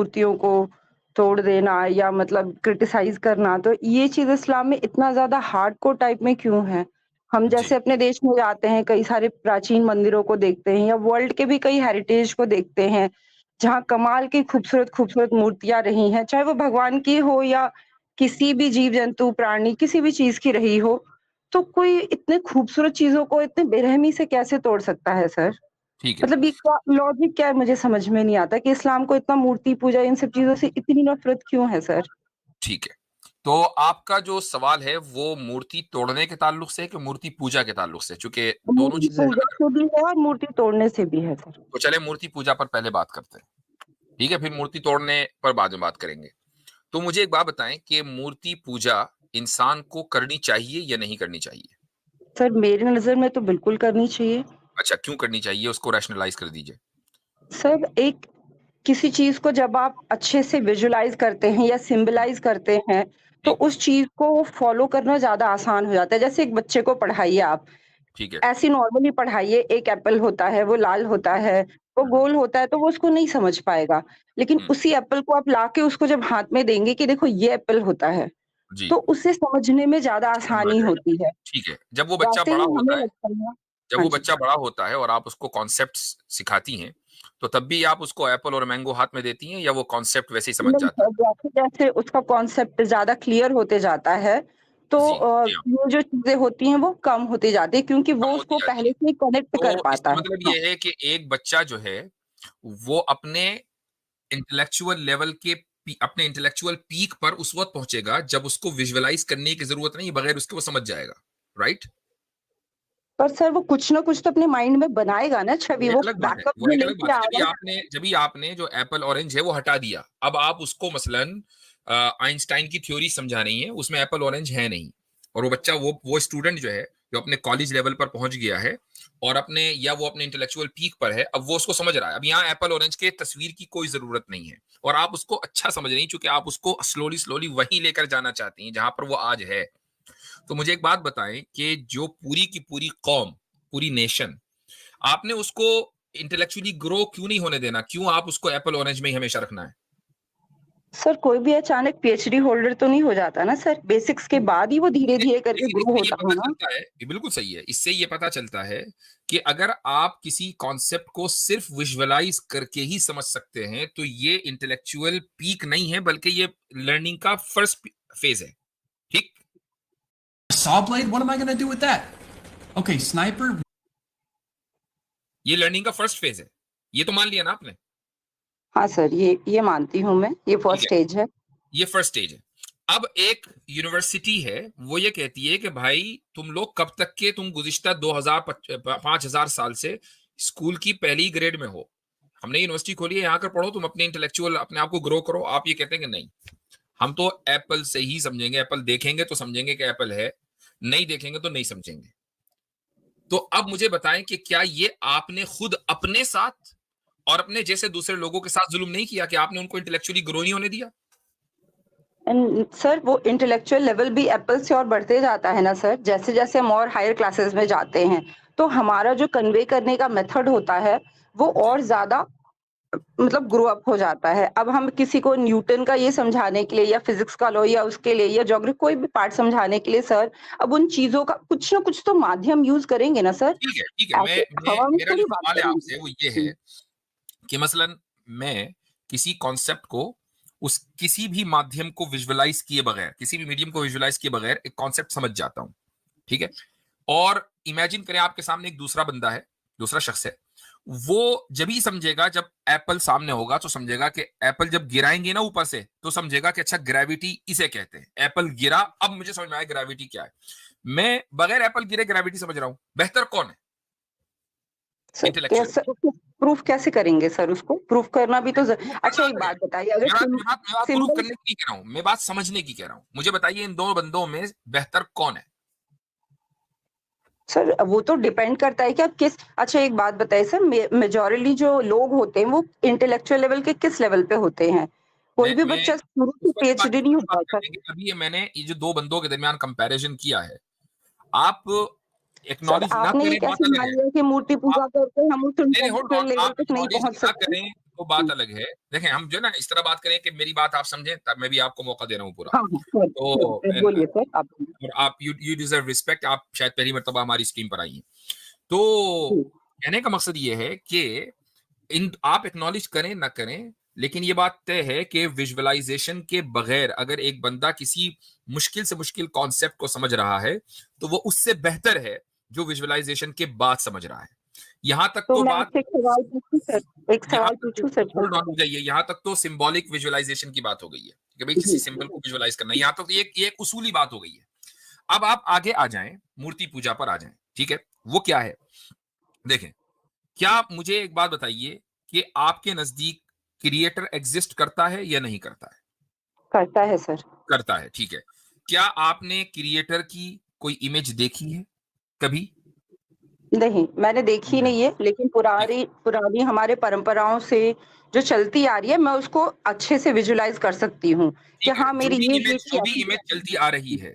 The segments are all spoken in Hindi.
मूर्तियों को तोड़ देना या मतलब क्रिटिसाइज़ करना, तो ये चीज़ इस्लाम में इतना ज़्यादा हार्डकोर टाइप में क्यों है? हम जी, जैसे अपने देश में जाते हैं, कई सारे प्राचीन मंदिरों को देखते हैं या वर्ल्ड के भी कई हेरिटेज को देखते हैं, जहाँ कमाल की खूबसूरत-खूबसूरत मूर्तियाँ रही हैं, चाहे वो भगवान की हो या किसी भी जीव-जंतु, प्राणी, किसी भी चीज़ की रही हो। तो कोई इतने खूबसूरत चीज़ों को इतने बेरहमी से कैसे तोड़ सकता है सर? ठीक है, मतलब ये क्या लॉजिक क्या है मुझे समझ में नहीं आता कि इस्लाम को इतना मूर्ति पूजा इन सब चीज़ों से इतनी नफ़रत क्यों है सर? ठीक है। तो आपका जो सवाल है वो मूर्ति तोड़ने के ताल्लुक से है कि मूर्ति पूजा के ताल्लुक से? चूँकि दोनों मूर्ति चीज़ें पूजा अलग-अलग। से भी है और मूर्ति तोड़ने से भी है सर। तो चलें मूर्ति पूजा पर पहले बात करते हैं, ठीक है? फिर मूर्ति तोड़ने पर बाद में बात करेंगे। तो मुझे एक बात बताएँ कि मूर्ति पूजा इंसान को करनी चाहिए या नहीं करनी चाहिए? सर मेरी नज़र में तो बिल्कुल करनी चाहिए। अच्छा, क्यों करनी चाहिए? उसको रैशनलाइज़ कर दीजिए। सर एक किसी चीज़ को जब आप अच्छे से विजुअलाइज़ करते हैं या हुँ, सिम्बलाइज़ करते हैं, तो ठीक, उस चीज़ को फ़ॉलो करना ज़्यादा आसान हो जाता है। जैसे एक बच्चे को पढ़ाइए आप, ठीक है। ऐसे नॉर्मली पढ़ाइए, एक एप्पल होता है, वो लाल होता है, वो हुँ, गोल होता है, तो वो उसको नहीं समझ पाएगा। लेकिन हुँ, उसी एप्पल को आप लाके उसको जब हाथ में देंगे कि देखो ये एप्पल होता है, जी, तो उसे समझने में ज़्यादा समझ आ आसानी जाएगा। होती है। ठीक है, जब वो बच्चा वैसे बड़ा ही हमें होता है लगता है जब हाँ वो जी। बच्चा बड़ा होता है और आप उसको कॉन्सेप्ट्स सिखाती हैं, तो तब भी आप उसको एप्पल और मैंगो हाथ में देती हैं या वो कॉन्सेप्ट वैसे ही समझ नहीं जाता सर, है? जैसे-जैसे उसका कॉन्सेप्ट ज़्यादा क्लियर होते जाता है, तो जी, जी हाँ, ये जो चीज़ें होती हैं वो कम होती जाती है क्योंकि कम वो होती उसको जाती पहले है। से ही कनेक्ट कर तो पाता इसका है। मतलब हाँ। ये है कि एक बच्चा जो है, वो अपने इंटेलेक्चुअल पीक पर उस वक़्त पहुँचेगा जब उसको विजुअलाइज़ करने की ज़रूरत नहीं है, बगैर उसके वो समझ जाएगा, राइट? पर सर वो कुछ ना कुछ तो अपने माइंड में बनाएगा ना छवि, वो एक वो अलग बात है, बैकअप वो में एक अलग लेके बात है। आएगा। जभी आपने जो एप्पल ऑरेंज है वो हटा दिया, अब आप उसको मसलन आइंस्टाइन की थ्योरी समझा रही हैं, उसमें एप्पल ऑरेंज है नहीं। और वो बच्चा वो स्टूडेंट जो है, जो अपने कॉलेज लेवल पर पहुँच गया है और वो अपने इंटेलेक्चुअल पीक पर है, अब वो उसको समझ रहा है। अब यहाँ एप्पल ऑरेंज के तस्वीर की कोई ज़रूरत नहीं है और आप उसको अच्छा समझ रही हैं, चूँकि आप उसको स्लोली वहीं लेकर जाना चाहती हैं, जहाँ पर वो आज है। तो मुझे एक बात बताएँ कि जो पूरी की पूरी कौम, पूरी नेशन, आपने उसको इंटेलेक्चुअली ग्रो क्यों नहीं होने देना? क्यों आप उसको एप्पल ऑरेंज में ही हमेशा रखना है? सर कोई भी अचानक पीएचडी होल्डर तो नहीं हो जाता ना सर, बेसिक्स के बाद ही वो इससे धीरे-धीरे करके लेकिन ग्रो इससे ये होता पता है ना। चलता है ये बिल्कुल सही है। इससे ये पता चलता है कि अगर आप किसी कॉन्सेप्ट को सिर्फ विजुअलाइज़ करके ही समझ सकते हैं, तो ये इंटेलेक्चुअल पीक नहीं है, बल्कि ये लर्निंग का फर्स्ट फेज़ है। ठीक? Saw blade? What am I gonna do with that? Okay, sniper. ये लर्निंग का फर्स्ट फेज़ है। ये तो मान लिया ना आपने? हाँ सर, ये मानती हूँ मैं, ये ठीक फर्स्ट है। स्टेज है। ये फर्स्ट स्टेज है। अब एक यूनिवर्सिटी है, वो ये कहती है कि भाई तुम लोग कब तक के तुम गुज़िश्ता 2000 5000 साल से स्कूल की पहली ग्रेड में हो। हमने यूनिवर्सिटी खोली है, यहाँ आकर पढ़ो, तुम अपने इंटेलेक्चुअल अपने आप को ग्रो करो। आप ये कहते हैं कि नहीं, हम तो एप्पल से ही समझेंगे, एप्पल देखेंगे तो समझेंगे कि एप्पल है, नहीं देखेंगे तो नहीं समझेंगे। तो अब मुझे बताएँ कि क्या ये आपने खुद अपने साथ और अपने जैसे दूसरे लोगों के साथ ज़ुल्म नहीं किया कि आपने उनको इंटेलेक्चुअली ग्रो नहीं होने दिया? सर वो इंटेलेक्चुअल लेवल भी एप्पल से और बढ़ते जाता है ना सर, जैसे-जैसे हम और हायर क्लासेस में जाते हैं, तो हमारा जो कन्वे करने का मेथड होता है, वो जी। और ज़्यादा मतलब ग्रो अप हो जाता है। अब हम किसी को न्यूटन का ये समझाने के लिए या फिज़िक्स का लॉ या उसके लिए या ज्योग्राफी कोई भी पार्ट समझाने के लिए सर, अब उन चीज़ों का कुछ ना कुछ तो माध्यम यूज़ करेंगे ना सर, ठीक है, ठीक है। ऐसे मैं हवा में मेरा जो थोड़ी बात सवाल है करेंगे। आपसे वो ये जी। है कि मसलन मैं किसी कॉन्सेप्ट को उस किसी भी माध्यम को विजुअलाइज़ किए बगैर, किसी भी मीडियम को विजुअलाइज़ किए बगैर एक कॉन्सेप्ट समझ जाता हूँ, ठीक है? और इमेजिन करें आपके सामने एक दूसरा बंदा है, दूसरा शख्स है, वो जभी समझेगा जब एप्पल सामने होगा तो समझेगा कि एप्पल जब गिराएँगे ना ऊपर से, तो समझेगा कि अच्छा ग्रेविटी इसे कहते हैं। एप्पल गिरा, अब मुझे समझ में आया ग्रेविटी क्या है। मैं बगैर एप्पल गिरे ग्रेविटी समझ रहा हूँ। बेहतर कौन है? Sir intellectual. कैसे उसको प्रूफ कैसे करेंगे सर उसको? प्रूफ करना भी तो ज प्रूफ करना अच्छा एक अलग है। बात बताइए अगर मैं बात प्रूफ सिंबल करने की नहीं कह रहा हूँ, मैं बात समझने की कह रहा हूँ। मुझे बताइए इन 2 बंदों में बेहतर कौन है? सर वो तो डिपेंड करता है कि आप किस अच्छा एक बात बताइए सर मेजॉरिटी जो लोग होते हैं वो इंटेलेक्चुअल लेवल के किस लेवल पे होते हैं? कोई भी मैं बच्चा शुरू से इस पीएचडी पर नहीं भी बात होता सर। करेंगे। अभी ये मैंने ये जो 2 बंदों के दरमियान कंपैरिज़न किया है, आप सर एक्नॉलेज ना आपने ये करें बात कैसे अलग मान है। लिया कि मूर्ति आप पूजा करके हम उस नहीं, नहीं होल्ड इंटेलेक्चुअल ऑन, लेवल आप तक नहीं एक्नॉलेज पहुँच ना सकते? करें, वो बात अलग है। देखें, हम जो है ना इस तरह बात करें कि मेरी बात आप समझें, तब मैं भी आपको मौका दे रहा हूँ पूरा। हाँ, हाँ, सर, तो सर, बोलिए सर, आप बोलिए। और आप यू डिजर्व रिस्पेक्ट। आप शायद पहली मर्तबा हमारी स्ट्रीम पर आई हैं। तो जी, कहने का मकसद ये है कि इन आप एक्नॉलेज करें ना करें, लेकिन ये बात तय है कि विजुअलाइजेशन के बगैर अगर एक बंदा किसी मुश्किल से मुश्किल कॉन्सेप्ट को समझ रहा है, तो वो उससे बेहतर है जो विजुअलाइजेशन के बाद समझ रहा है। यहां तक तो तो मैं बात, आपसे एक सवाल पूछूं सर? एक यहां सवाल तक तो पूछूं सर? होल्ड ऑन हो जाइए, यहां तक तो सिंबॉलिक विजुअलाइजेशन की बात हो गई है कि भाई किसी जी, सिंबल को विजुअलाइज करना, यहां तक तो ये एक उसूली बात हो गई है। अब आप आगे आ जाएं, मूर्ति पूजा पर आ जाएं। ठीक है, वो क्या है? देखें, क्या मुझे एक बात बताइए कि आपके नजदीक क्रिएटर एग्जिस्ट करता है या नहीं करता है? करता है सर। करता है, ठीक है। क्या आपने क्रिएटर की कोई इमेज देखी है कभी? नहीं, मैंने देखी नहीं। नहीं है, लेकिन ठीक है, पुरानी पुरानी हमारे परंपराओं से जो चलती आ रही है, मैं उसको अच्छे से विजुअलाइज़ कर सकती हूँ कि ठीक है। हाँ, मेरी ये चीज़ जो भी ऐसी इमेज चलती आ रही है,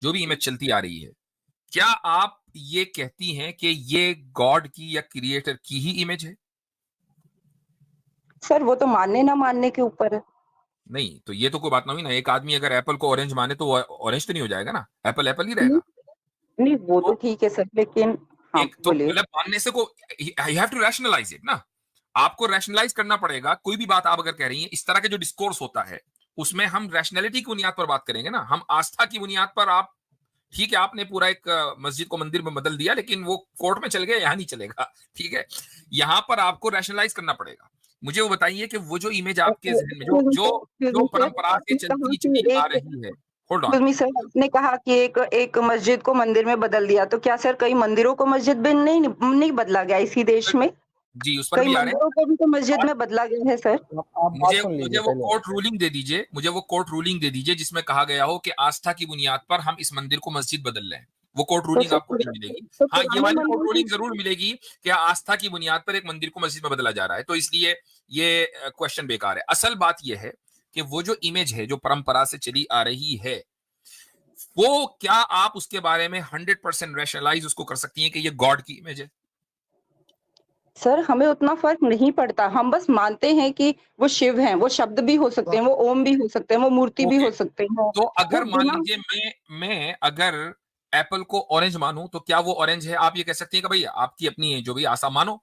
जो भी इमेज चलती आ रही है, क्या आप ये कहती हैं कि ये गॉड की या क्रिएटर की ही इमेज है? सर, वो तो मानने ना मानने के ऊपर है। नहीं, तो ये तो कोई बात ना हुई ना। एक आदमी अगर एप्पल को ऑरेंज माने तो वो ऑरेंज तो नहीं हो जाएगा ना, एप्पल एप्पल ही नहीं, रहेगा। नहीं, वो तो तो ठीक है सर, लेकिन हाँ, एक तो बोलिए। मतलब मानने से को you have to rationalize it ना। आपको रैशनलाइज करना पड़ेगा। कोई भी बात आप अगर कह रही हैं, इस तरह के जो डिस्कोर्स होता है उसमें हम रैशनैलिटी की बुनियाद पर बात करेंगे ना, हम आस्था की बुनियाद पर। आप ठीक है, आपने पूरा एक मस्जिद को मंदिर में बदल दिया, लेकिन वो कोर्ट में चल गया, यहाँ नहीं चलेगा। ठीक है, यहाँ पर आपको रैशनलाइज करना पड़ेगा। मुझे वो बताइए कि वो जो इमेज आपके जहन में जो जो एक्सक्यूज़ जो मी सर, परंपरा से आपने कहा चलती चली कि आ एक रही है। Hold on. Excuse me sir, आपने कहा कि एक एक मस्जिद को मंदिर में बदल दिया, तो क्या सर कई मंदिरों को मस्जिद में नहीं बदला गया इसी देश में? जी, उस पर कई भी आ रहे मंदिरों को भी तो मस्जिद हैं। में बदला गया है सर। आप बात मुझे सुन मुझे लीजिए वो पहले। कोर्ट रूलिंग दे दीजिए, मुझे वो कोर्ट रूलिंग दे दीजिए जिसमें कहा गया हो कि आस्था की बुनियाद पर हम इस मंदिर को मस्जिद बदल रहे हैं। वो कोर्ट तो रूलिंग सर आपको नहीं मिलेगी। तो हाँ, ये पुराने वाली कोर्ट मंदिर की रूलिंग जरूर मिलेगी कि आस्था की बुनियाद पर एक मंदिर को मस्जिद में बदला जा रहा है, तो इसलिए ये क्वेश्चन बेकार है। असल बात यह है कि वो जो इमेज है जो परंपरा से चली आ रही है, वो क्या आप उसके बारे में 100% रैशनलाइज उसको कर सकती हैं कि ये गॉड की इमेज है? सर, हमें उतना फ़र्क नहीं पड़ता, हम बस मानते हैं कि वो शिव हैं, वो शब्द भी हो सकते हैं, वो ओम भी हो सकते हैं, वो मूर्ति भी ओके, हो सकते हैं, तो वो अगर मान बिना लीजिए मैं अगर एप्पल को ऑरेंज मानूं, तो क्या वो ऑरेंज है? आप ये कह सकती हैं कि भाई आपकी अपनी जो भी आशा मानो।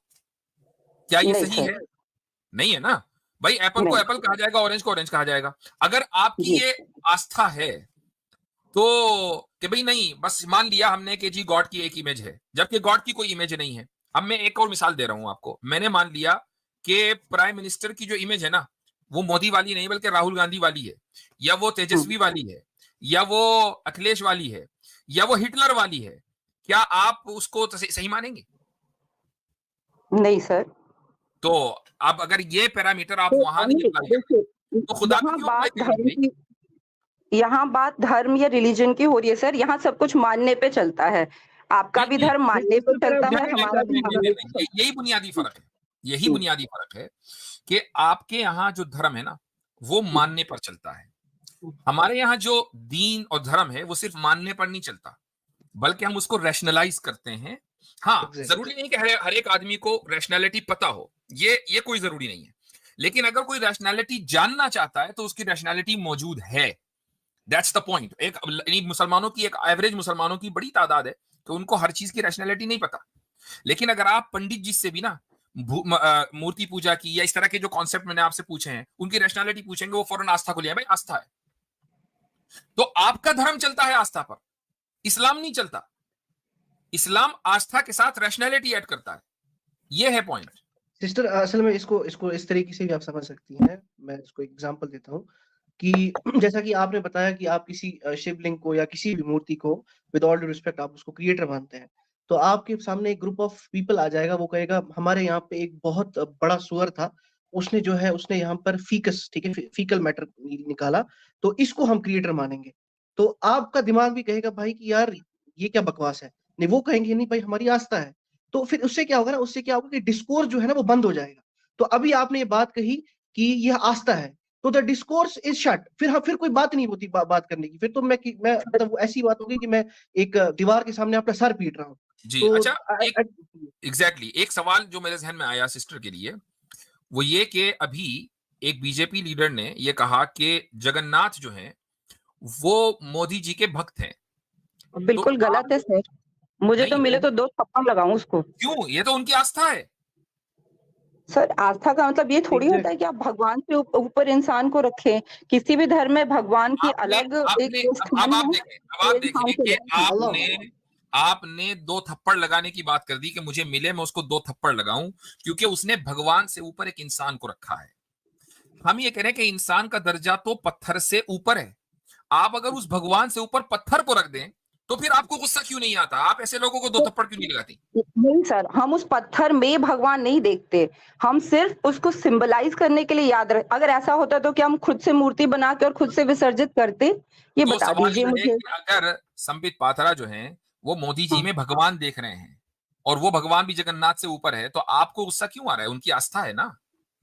क्या ये नहीं सही सर, है? नहीं है ना। भाई एप्पल को नहीं, एप्पल कहा जाएगा, ऑरेंज को ऑरेंज कहा जाएगा। अगर आपकी जी, ये आस्था है तो कि भाई नहीं, बस मान लिया हमने कि जी गॉड की एक इमेज है, जबकि गॉड की कोई इमेज नहीं है। अब मैं एक और मिसाल दे रहा हूं आपको। मैंने मान लिया कि प्राइम मिनिस्टर की जो इमेज है ना, वो मोदी वाली नहीं बल्कि राहुल गांधी वाली है, या वो हुँ, तेजस्वी वाली है, या वो अखिलेश वाली है, या वो हिटलर वाली है। क्या आप उसको तो सही मानेंगे? नहीं सर। तो अब अगर ये पैरामीटर आप तो वहां नहीं नहीं, अप्लाई करेंगे, देखिए, तो खुदा पे यहाँ क्यों अप्लाई बात करेंगे भाई? यहाँ बात धर्म या रिलिजन की हो रही है सर, यहाँ सब कुछ मानने पे चलता है। आपका भी बिल्कुल। धर्म मानने पे चलता है, हमारा भी मानने पे चलता यही बुनियादी फर्क है। यही है। बुनियादी फर्क है कि आपके यहाँ जो धर्म है ना, वो मानने पर चलता है। हमारे यहाँ जो दीन और धर्म है वो सिर्फ मानने पर नहीं चलता, बल्कि हम उसको रैशनलाइज करते हैं। हाँ, एग्जैक्टली। जरूरी नहीं कि हर एक आदमी को रैशनैलिटी पता हो, ये कोई जरूरी नहीं है। लेकिन अगर कोई रैशनैलिटी जानना चाहता है तो उसकी रैशनैलिटी मौजूद है। That's the point. एक मुसलमानों की, एक एवरेज मुसलमानों की बड़ी तादाद है कि उनको हर चीज की रैशनैलिटी नहीं पता। लेकिन अगर आप पंडित जी से भी ना मूर्ति पूजा की या इस तरह के जो कॉन्सेप्ट मैंने आपसे पूछे हैं उनकी रैशनैलिटी पूछेंगे, वो फौरन आस्था को लिया, भाई आस्था है। तो आपका धर्म चलता है आस्था पर, इस्लाम नहीं चलता। इस्लाम आस्था के साथ रैशनैलिटी ऐड करता है। ये है पॉइंट। सिस्टर, असल में इसको इसको इस तरीके से भी आप समझ सकती हैं। मैं इसको एग्जांपल देता हूँ कि जैसा कि आपने बताया कि आप किसी शिवलिंग को या किसी भी मूर्ति को विद ऑल ड्यू रिस्पेक्ट आप उसको क्रिएटर मानते हैं, तो आपके सामने एक ग्रुप ऑफ पीपल आ जाएगा, वो कहेगा हमारे यहाँ पे एक बहुत बड़ा सुअर था, उसने जो है उसने यहाँ पर फीकस, ठीक है, फीकल मैटर निकाला, तो इसको हम क्रिएटर मानेंगे। तो आपका दिमाग भी कहेगा भाई कि यार ये क्या बकवास है। नहीं, वो कहेंगे नहीं भाई हमारी आस्था है। तो फिर उससे क्या होगा ना, उससे क्या होगा कि डिस्कोर्स जो है ना वो बंद हो जाएगा। तो अभी आपने ये बात कही कि यह आस्था है, तो द डिस्कोर्स इज शट। फिर कोई बात नहीं होती बात करने की। फिर तो मैं मतलब वो ऐसी बात होगी कि मैं एक दीवार के सामने अपना सर पीट रहा हूँ। जी, तो अच्छा। एक एग्जैक्टली एक सवाल जो मेरे जहन में आया सिस्टर के लिए, वो ये कि अभी एक बीजेपी लीडर ने ये कहा कि जगन्नाथ जो है वो मोदी जी के भक्त हैं। बिल्कुल तो गलत है सर। मुझे तो नहीं, मिले तो 2 थप्पड़ लगाऊं उसको। क्यों? ये तो उनकी आस्था है। सर आस्था का मतलब ये थोड़ी होता है एग्जैक्ट कि आप भगवान से ऊपर इंसान को रखें। किसी भी धर्म में भगवान की आपने अलग एक आपने स्थान अब आप है, देखें, अब वो आप इंसान देखें को कि रखें। आपने आपने 2 थप्पड़ लगाने की बात कर दी कि मुझे मिले मैं उसको 2 थप्पड़ लगाऊं, क्योंकि उसने भगवान से ऊपर एक इंसान को रखा है। हम ये कह रहे हैं कि इंसान का दर्जा तो पत्थर से ऊपर है। आप अगर उस भगवान से ऊपर पत्थर को रख दें तो फिर आपको गुस्सा क्यों नहीं आता? आप ऐसे लोगों को 2 थप्पड़ क्यों नहीं लगाती? नहीं सर, हम उस पत्थर में भगवान नहीं देखते। हम सिर्फ उसको सिंबलाइज़ करने के लिए याद रख अगर ऐसा होता तो क्या हम खुद से मूर्ति बना के और खुद से विसर्जित करते? ये तो बता सवाल दीजिए ये है मुझे। कि अगर संबित पात्रा जो हैं वो मोदी जी हाँ। में भगवान देख रहे हैं और वो भगवान भी जगन्नाथ से ऊपर है, तो आपको गुस्सा क्यों आ रहा है? उनकी आस्था है ना।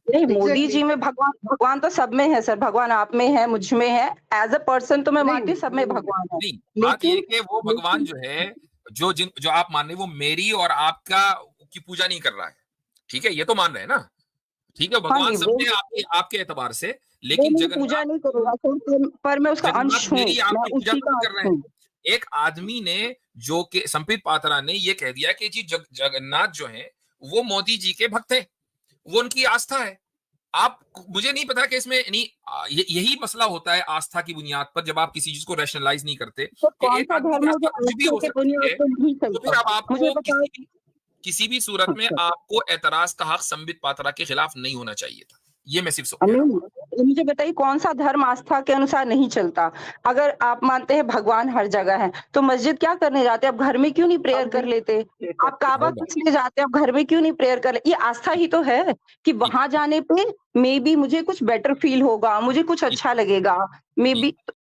नहीं, मोदी एग्जैक्टली जी में भगवान भगवान तो सब में है सर। भगवान आप में है, मुझ में है। एज़ अ पर्सन तो मैं मानती नहीं हूँ सब में भगवान है। नहीं, बात ये है लेकिन कि वो भगवान लेकिन जो है, जो आप मान रहे हैं, वो मेरी और आपका की पूजा नहीं कर रहा है। ठीक है? ये तो मान रहे हैं ना? ठीक है, हाँ भगवान जी, सब में आपके आपके एतबार से, वो लेकिन मेरी पूजा जगन्नाथ नहीं करेगा सर, पर मैं उसका जगन्नाथ अंश हूँ। मेरी मैं आपकी पूजा उसी तो का नहीं कर अंश रहे हैं। हूँ। एक आदमी ने जो कि संबित पात्रा ने ये कह दिया कि जी जगन्नाथ जो है वो मोदी जी के भक्त हैं, वो उनकी आस्था है। आप मुझे नहीं पता कि इसमें नहीं यही मसला होता है आस्था की बुनियाद पर, जब आप किसी चीज को रैशनलाइज नहीं करते तो कि एक कौन-सा आदमी की धर्म है जो आस्था कुछ भी आस्था हो के सकती बुनियाद है, पर नहीं तो चलता? फिर अब मुझे आपको बताइए। किसी भी सूरत में अच्छा। आपको एतराज का हक संबित पात्रा के खिलाफ नहीं होना चाहिए था। ये मैं सिर्फ कह रहा हूँ। नहीं, मुझे बताइए कौन-सा धर्म आस्था के अनुसार नहीं चलता? अगर आप मानते हैं भगवान हर जगह है, तो मस्जिद क्या करने जाते हैं? आप घर में क्यों नहीं प्रेयर कर लेते? आप काबा होल्ड ऑन, किस लिए जाते हैं? आप घर में क्यों नहीं प्रेयर कर ले ये आस्था ही तो है कि ठीक वहाँ जाने पे मेबी मुझे कुछ बेटर फील होगा, मुझे कुछ ठीक अच्छा लगेगा। ठीक मेबी